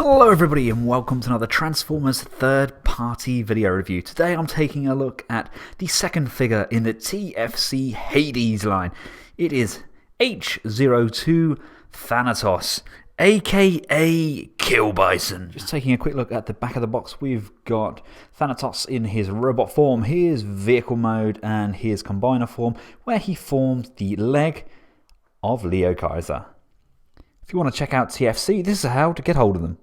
Hello everybody and welcome to another Transformers third-party video review. Today I'm taking a look at the second figure in the TFC Hades line. It is H-02 Thanatos, aka Killbison. Just taking a quick look at the back of the box, we've got Thanatos in his robot form, his vehicle mode and his combiner form, where he formed the leg of Laio Kaiser. If you want to check out TFC, this is how to get hold of them.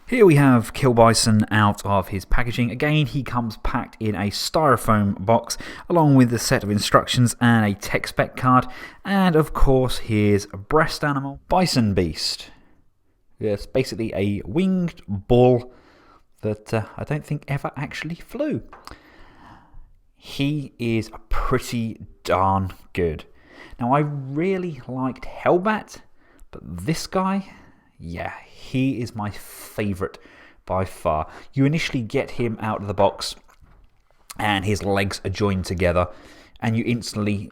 Here we have Killbison out of his packaging. Again, he comes packed in a styrofoam box, along with a set of instructions and a tech spec card, and of course his breast animal, Bison Beast. It's basically a winged bull that I don't think ever actually flew. He is pretty darn good. Now, I really liked Hellbat, but this guy, yeah, he is my favourite by far. You initially get him out of the box and his legs are joined together and you instantly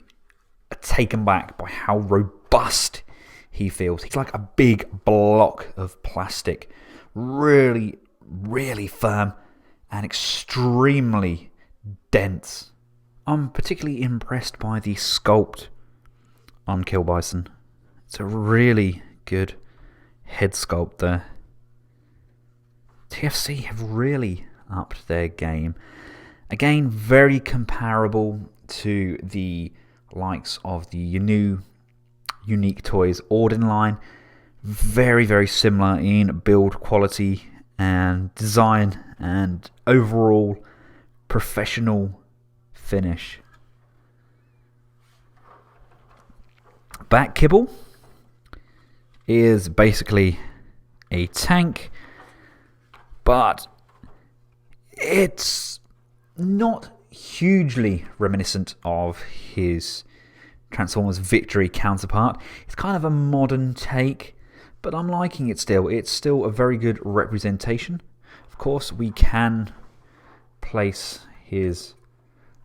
are taken back by how robust he feels. He's like a big block of plastic. Really, really firm and extremely dense. I'm particularly impressed by the sculpt on Killbison. It's a really good head sculpt there. TFC have really upped their game. Again, very comparable to the likes of the new Unique Toys Auden line. Very, very similar in build quality and design and overall professional finish. Back kibble is basically a tank, but it's not hugely reminiscent of his Transformers Victory counterpart. It's kind of a modern take, but I'm liking it still. It's still a very good representation. Of course, we can place his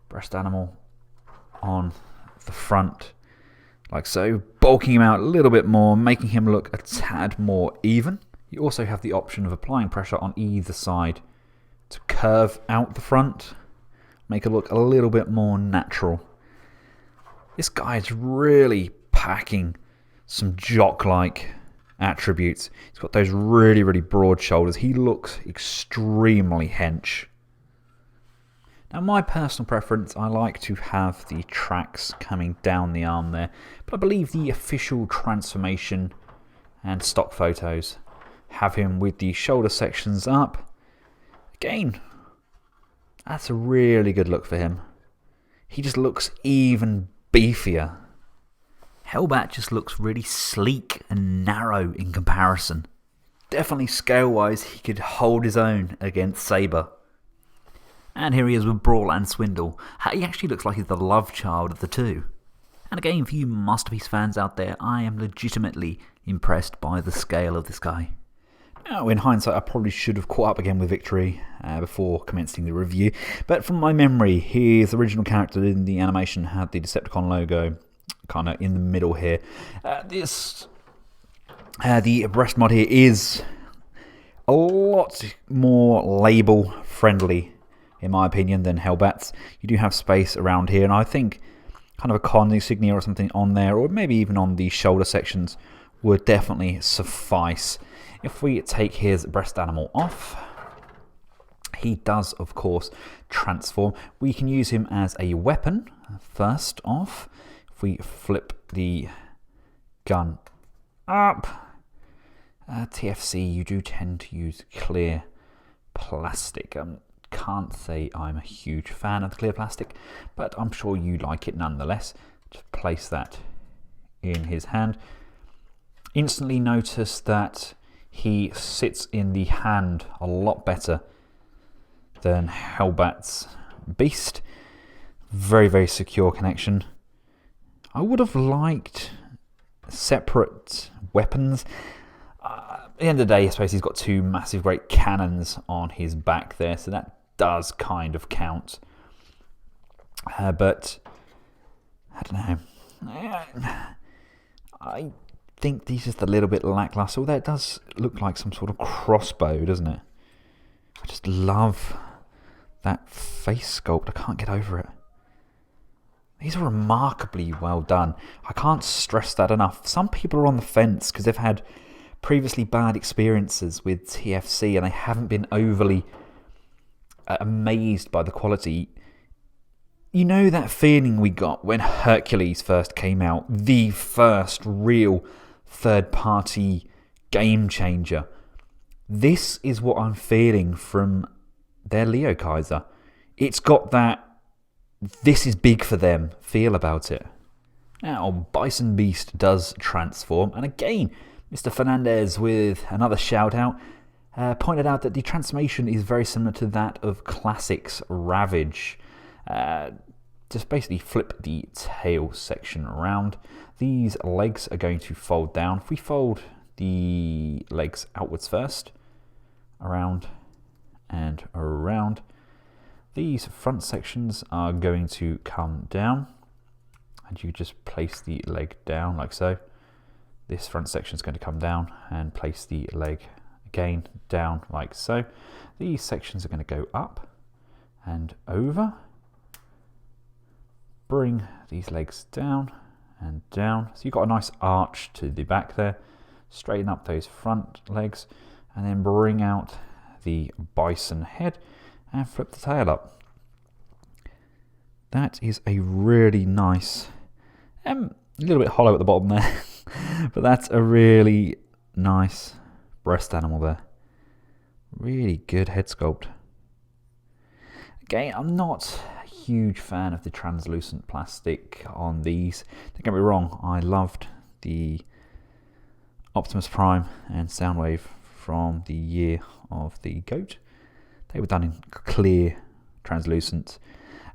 breast animal on the front like so, bulking him out a little bit more, making him look a tad more even. You also have the option of applying pressure on either side to curve out the front, make it look a little bit more natural. This guy is really packing some jock-like attributes. He's got those really, really broad shoulders. He looks extremely hench. Now, my personal preference, I like to have the tracks coming down the arm there, but I believe the official transformation and stock photos have him with the shoulder sections up. Again, that's a really good look for him. He just looks even beefier. Hellbat just looks really sleek and narrow in comparison. Definitely scale-wise, he could hold his own against Saber. And here he is with Brawl and Swindle. He actually looks like he's the love child of the two. And again, for you Masterpiece fans out there, I am legitimately impressed by the scale of this guy. Now, in hindsight, I probably should have caught up again with Victory before commencing the review. But from my memory, his original character in the animation had the Decepticon logo kind of in the middle here. The breast mod here is a lot more label friendly, in my opinion, than Hellbat's. You do have space around here, and I think kind of a con insignia or something on there, or maybe even on the shoulder sections, would definitely suffice. If we take his breast animal off, he does, of course, transform. We can use him as a weapon, first off. If we flip the gun up, TFC, you do tend to use clear plastic. Can't say I'm a huge fan of the clear plastic, but I'm sure you like it nonetheless. Just place that in his hand. Instantly notice that he sits in the hand a lot better than Hellbat's Beast. Very, very secure connection. I would have liked separate weapons. At the end of the day, I suppose he's got two massive great cannons on his back there, so that does kind of count. But I don't know. I think these are just a little bit lackluster, although it does look like some sort of crossbow, doesn't it? I just love that face sculpt. I can't get over it. These are remarkably well done. I can't stress that enough. Some people are on the fence because they've had previously bad experiences with TFC and they haven't been overly amazed by the quality. You know that feeling we got when Hercules first came out, the first real third-party game changer. This is what I'm feeling from their Leo Kaiser. It's got that this is big for them feel about it. Now, Bison Beast does transform, and again, Mr. Fernandez with another shout out pointed out that the transformation is very similar to that of Classic's Ravage. Just basically flip the tail section around. These legs are going to fold down. If we fold the legs outwards first, around and around, these front sections are going to come down, and you just place the leg down like so. This front section is going to come down and place the leg again down like so. These sections are going to go up and over. Bring these legs down and down. So you've got a nice arch to the back there. Straighten up those front legs and then bring out the bison head and flip the tail up. That is a really nice, a little bit hollow at the bottom there, but that's a really nice breast animal there. Really good head sculpt. Again, I'm not a huge fan of the translucent plastic on these. Don't get me wrong, I loved the Optimus Prime and Soundwave from the year of the goat. They were done in clear, translucent,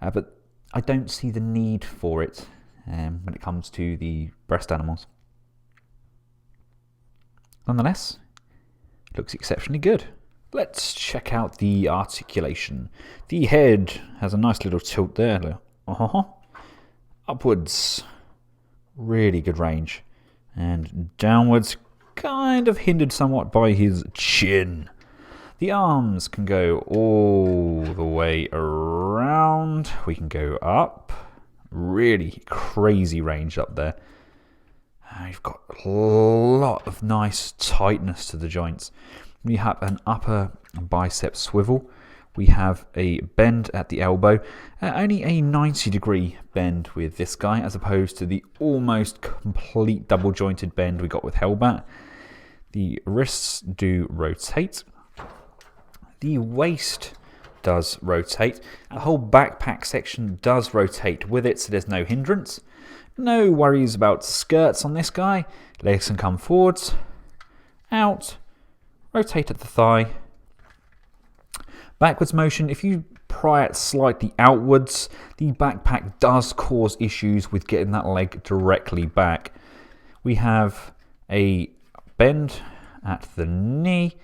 but I don't see the need for it when it comes to the breast animals. Nonetheless, it looks exceptionally good. Let's check out the articulation. The head has a nice little tilt there. Upwards, really good range. And downwards, kind of hindered somewhat by his chin. The arms can go all the way around. We can go up. Really crazy range up there. You've got a lot of nice tightness to the joints. We have an upper bicep swivel. We have a bend at the elbow. Only a 90-degree bend with this guy, as opposed to the almost complete double-jointed bend we got with Hellbat. The wrists do rotate. The waist does rotate. The whole backpack section does rotate with it, so there's no hindrance. No worries about skirts on this guy. Legs can come forwards, out, rotate at the thigh. Backwards motion, if you pry it slightly outwards, the backpack does cause issues with getting that leg directly back. We have a bend at the knee,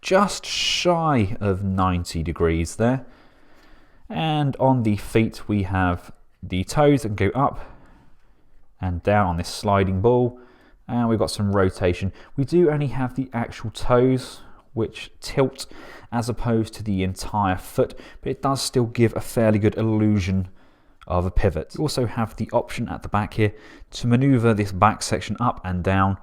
just shy of 90 degrees there. And on the feet, we have the toes that can go up and down on this sliding ball. And we've got some rotation. We do only have the actual toes, which tilt as opposed to the entire foot, but it does still give a fairly good illusion of a pivot. We also have the option at the back here to maneuver this back section up and down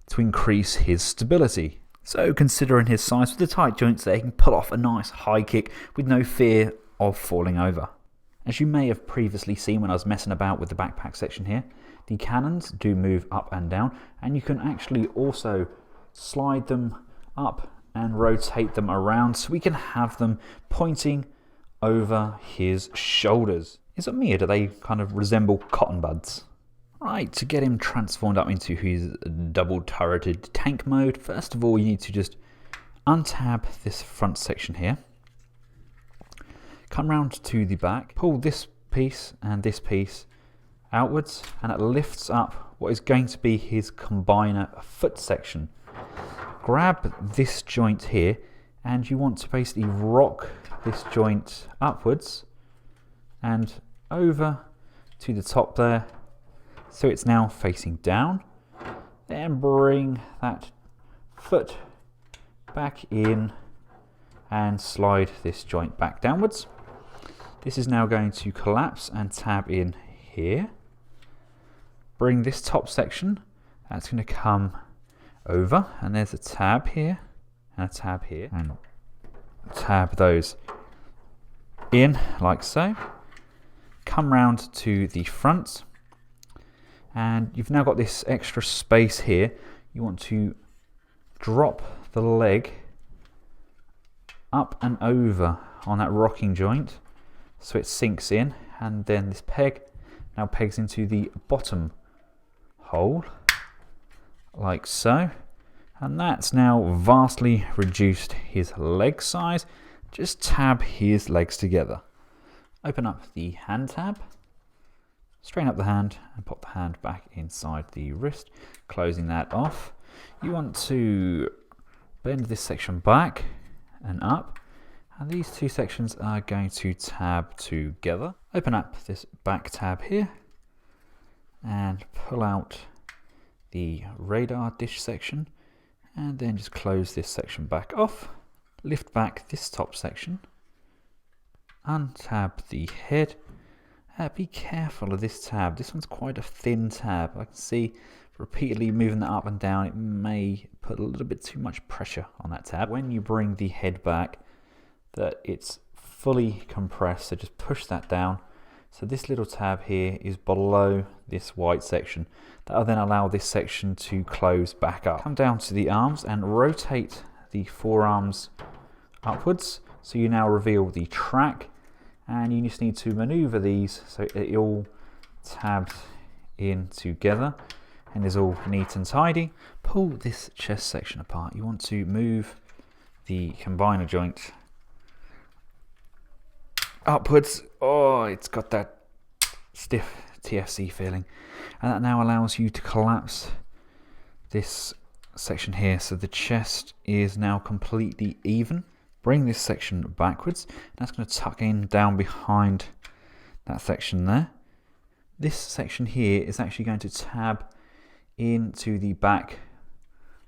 to increase his stability. So considering his size with the tight joints there, he can pull off a nice high kick with no fear of falling over. As you may have previously seen when I was messing about with the backpack section here, the cannons do move up and down, and you can actually also slide them up and rotate them around so we can have them pointing over his shoulders. Is it me or do they kind of resemble cotton buds? Right, to get him transformed up into his double turreted tank mode, first of all you need to just untab this front section here. Come round to the back, pull this piece and this piece outwards, and it lifts up what is going to be his combiner foot section. Grab this joint here, and you want to basically rock this joint upwards and over to the top there, so it's now facing down. Then bring that foot back in and slide this joint back downwards. This is now going to collapse and tab in here. Bring this top section, that's going to come over, and there's a tab here and a tab here, and tab those in like so. Come round to the front, and you've now got this extra space here. You want to drop the leg up and over on that rocking joint so it sinks in, and then this peg now pegs into the bottom hole like so, and that's now vastly reduced his leg size. Just tab his legs together. Open up the hand tab, straighten up the hand and pop the hand back inside the wrist, closing that off. You want to bend this section back and up, and these two sections are going to tab together. Open up this back tab here and pull out the radar dish section, and then just close this section back off. Lift back this top section, untab the head. Be careful of this tab. This one's quite a thin tab. I can see repeatedly moving that up and down, it may put a little bit too much pressure on that tab. When you bring the head back, that it's fully compressed, so just push that down. So this little tab here is below this white section. That will then allow this section to close back up. Come down to the arms and rotate the forearms upwards, so you now reveal the track, and you just need to maneuver these so it all tabs in together and is all neat and tidy. Pull this chest section apart. You want to move the combiner joint upwards. Oh, it's got that stiff TFC feeling, and that now allows you to collapse this section here so the chest is now completely even. Bring this section backwards, that's going to tuck in down behind that section there. This section here is actually going to tab into the back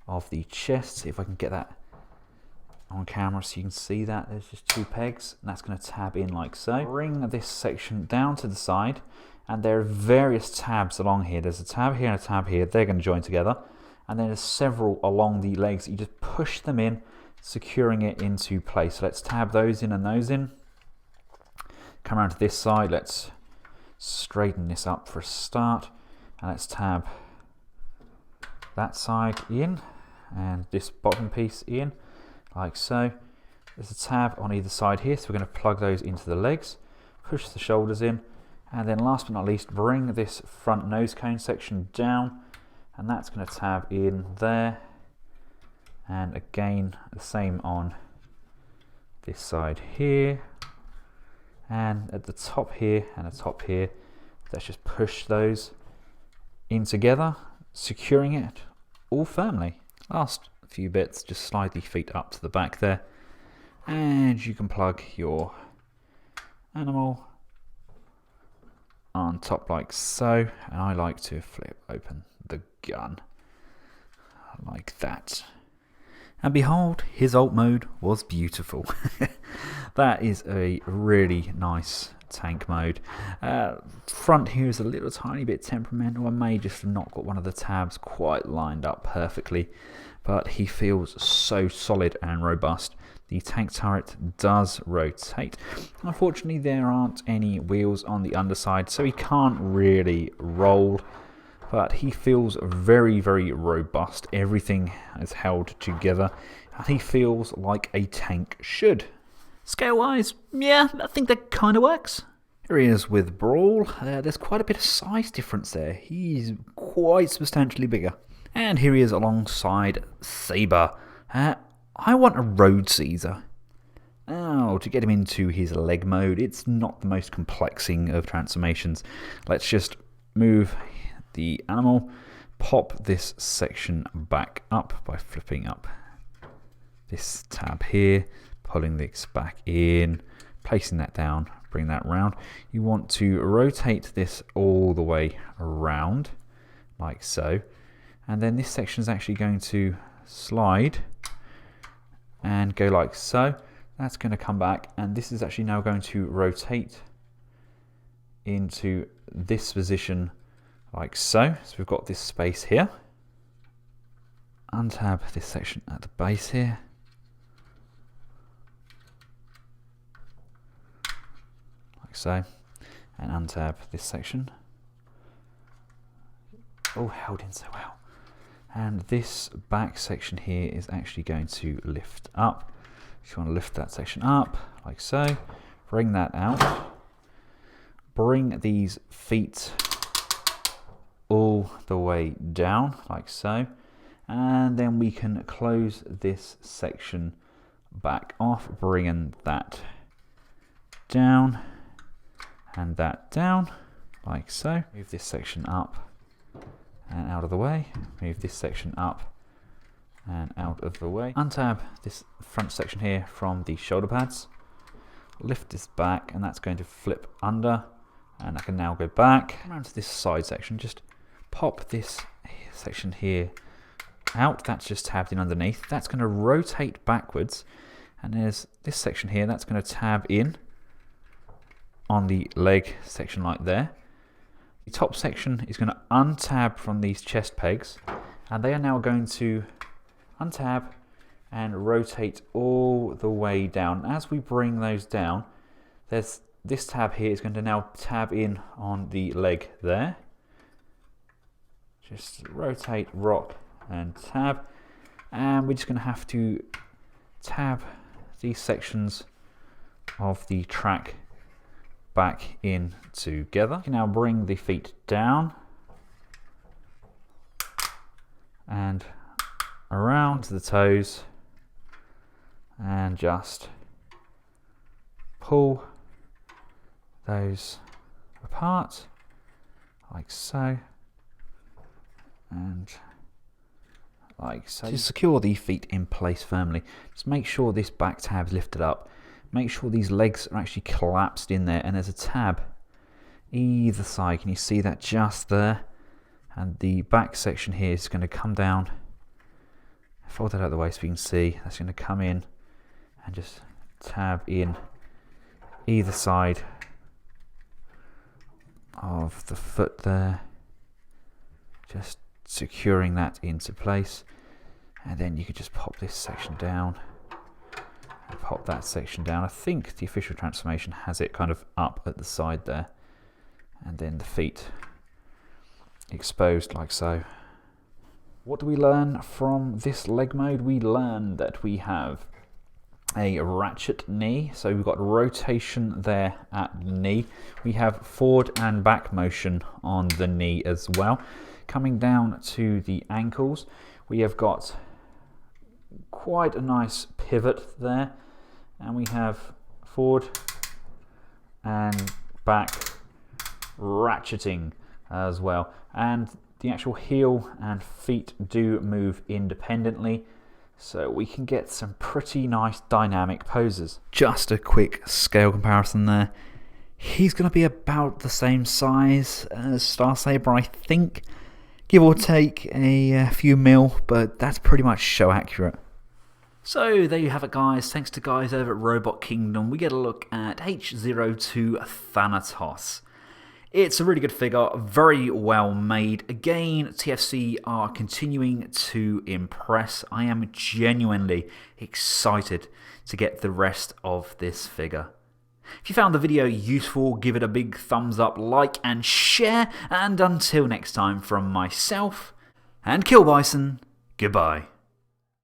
of the chest. See if I can get that on camera so you can see that. There's just two pegs, and that's going to tab in like so. Bring this section down to the side, and there are various tabs along here. There's a tab here and a tab here. They're going to join together, and then there's several along the legs. You just push them in, securing it into place. So let's tab those in and those in. Come around to this side. Let's straighten this up for a start, and let's tab that side in and this bottom piece in like so. There's a tab on either side here, so we're going to plug those into the legs, push the shoulders in, and then last but not least, bring this front nose cone section down, and that's going to tab in there. And again, the same on this side here, and at the top here and the top here. Let's just push those in together, securing it all firmly. Last few bits, just slide the feet up to the back there, and you can plug your animal on top like so, and I like to flip open the gun like that. And behold, his alt mode was beautiful. That is a really nice tank mode. Front here is a little tiny bit temperamental. I may just have not got one of the tabs quite lined up perfectly, but he feels so solid and robust. The tank turret does rotate. Unfortunately, there aren't any wheels on the underside, so he can't really roll. But he feels very, very robust. Everything is held together, and he feels like a tank should. Scale-wise, yeah, I think that kind of works. Here he is with Brawl. There's quite a bit of size difference there. He's quite substantially bigger. And here he is alongside Saber. I want a Road Caesar. Now, to get him into his leg mode, it's not the most complexing of transformations. Let's just move the animal, pop this section back up by flipping up this tab here, pulling this back in, placing that down, bring that round. You want to rotate this all the way around like so, And then this section is actually going to slide and go like so. That's going to come back, and this is actually now going to rotate into this position like so. So we've got this space here. Untab this section at the base here. Like so. And untab this section. All held in so well. And this back section here is actually going to lift up. Just want to lift that section up like so. Bring that out. Bring these feet all the way down like so. And then we can close this section back off, bringing that down and that down like so. Move this section up and out of the way. Move this section up and out of the way. Untab this front section here from the shoulder pads. Lift this back, and that's going to flip under, and I can now go back around to this side section. Just pop this section here out. That's just tabbed in underneath. That's going to rotate backwards, and there's this section here that's going to tab in on the leg section like there. The top section is going to untab from these chest pegs, and they are now going to untab and rotate all the way down. As we bring those down, there's this tab here is going to now tab in on the leg there. Just rotate, rock and tab, and we're just going to have to tab these sections of the track back in together. You can now bring the feet down and around to the toes, and just pull those apart like so and like so. To secure the feet in place firmly, just make sure this back tab is lifted up. Make sure these legs are actually collapsed in there, and there's a tab either side. Can you see that just there? And the back section here is going to come down. Fold that out of the way so you can see. That's going to come in and just tab in either side of the foot there. Just securing that into place. And then you could just pop this section down. And pop that section down. I think the official transformation has it kind of up at the side there. And then the feet exposed like so. What do we learn from this leg mode? We learn that we have a ratchet knee, so we've got rotation there at the knee. We have forward and back motion on the knee as well. Coming down to the ankles, we have got quite a nice pivot there, and we have forward and back ratcheting as well. And the actual heel and feet do move independently, so we can get some pretty nice dynamic poses. Just a quick scale comparison there. He's going to be about the same size as Star Saber, I think. Give or take a few mil, but that's pretty much show accurate. So there you have it, guys. Thanks to guys over at Robot Kingdom, we get a look at H-02 Thanatos. It's a really good figure, very well made. Again, TFC are continuing to impress. I am genuinely excited to get the rest of this figure. If you found the video useful, give it a big thumbs up, like and share. And until next time, from myself and Killbison, goodbye.